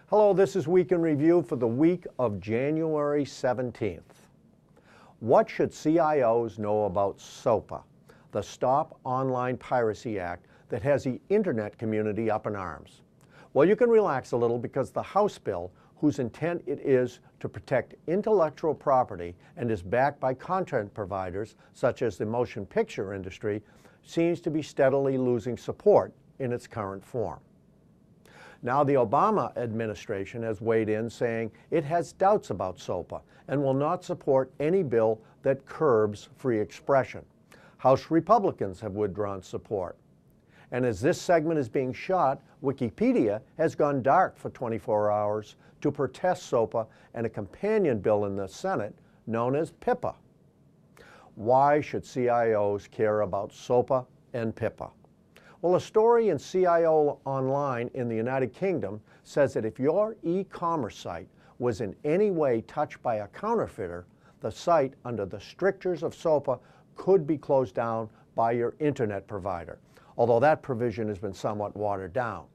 Hello, this is Week in Review for the week of January 17th. What should CIOs know about SOPA, the Stop Online Piracy Act that has the internet community up in arms? Well, you can relax a little because the House bill, whose intent it is to protect intellectual property and is backed by content providers such as the motion picture industry, seems to be steadily losing support in its current form. Now, the Obama administration has weighed in saying it has doubts about SOPA and will not support any bill that curbs free expression. House Republicans have withdrawn support. And as this segment is being shot, Wikipedia has gone dark for 24 hours to protest SOPA and a companion bill in the Senate known as PIPA. Why should CIOs care about SOPA and PIPA? Well, a story in CIO Online in the United Kingdom says that if your e-commerce site was in any way touched by a counterfeiter, the site, under the strictures of SOPA, could be closed down by your internet provider, although that provision has been somewhat watered down.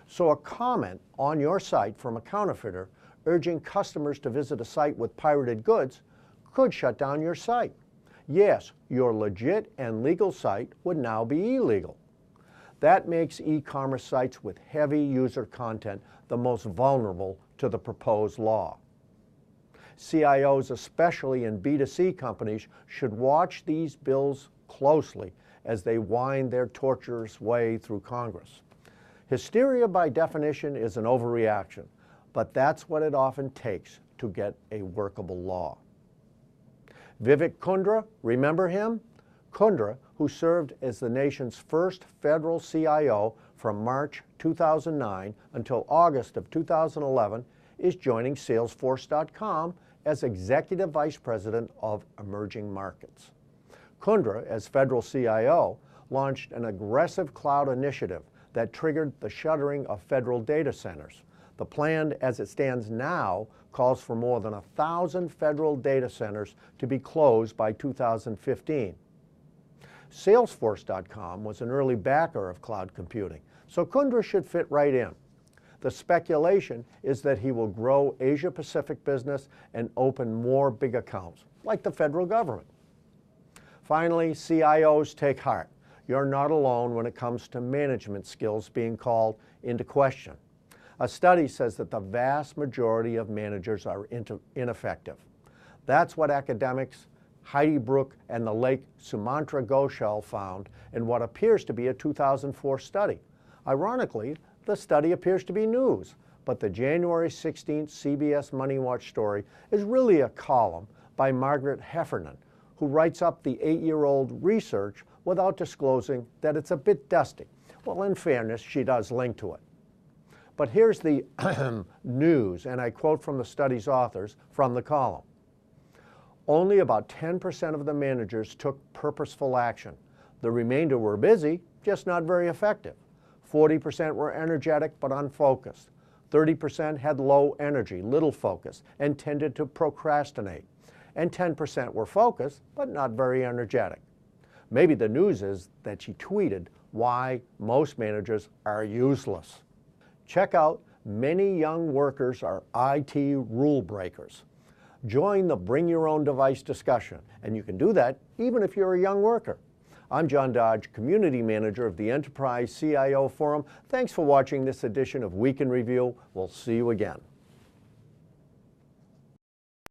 So a comment on your site from a counterfeiter urging customers to visit a site with pirated goods could shut down your site. Yes, your legit and legal site would now be illegal. That makes e-commerce sites with heavy user content the most vulnerable to the proposed law. CIOs, especially in B2C companies, should watch these bills closely as they wind their tortuous way through Congress. Hysteria, by definition, is an overreaction, but that's what it often takes to get a workable law. Vivek Kundra, remember him? Kundra, who served as the nation's first federal CIO from March 2009 until August of 2011, is joining Salesforcecom as Executive Vice President of Emerging Markets. Kundra, as federal CIO, launched an aggressive cloud initiative that triggered the shuttering of federal data centers. The plan, as it stands now, calls for more than 1,000 federal data centers to be closed by 2015. Salesforcecom was an early backer of cloud computing, so Kundra should fit right in. The speculation is that he will grow Asia-Pacific business and open more big accounts, like the federal government. Finally, CIOs, take heart. You're not alone when it comes to management skills being called into question. A study says that the vast majority of managers are ineffective. That's what academics Heidi Brooke and the late Sumantra Ghoshal found in what appears to be a 2004 study. Ironically, the study appears to be news, but the January 16th CBS Money Watch story is really a column by Margaret Heffernan, who writes up the 8-year-old research without disclosing that it's a bit dusty. Well, in fairness, she does link to it. But here's the news, and I quote from the study's authors from the column. Only about 10% of the managers took purposeful action. The remainder were busy, just not very effective. 40% were energetic but unfocused. 30% had low energy, little focus, and tended to procrastinate. And 10% were focused but not very energetic. Maybe the news is that she tweeted why most managers are useless. Check out Many Young Workers Are IT Rule Breakers. Join the Bring Your Own Device discussion, and you can do that even if you're a young worker. I'm John Dodge, Community Manager of the Enterprise CIO Forum. Thanks for watching this edition of Week in Review. We'll see you again.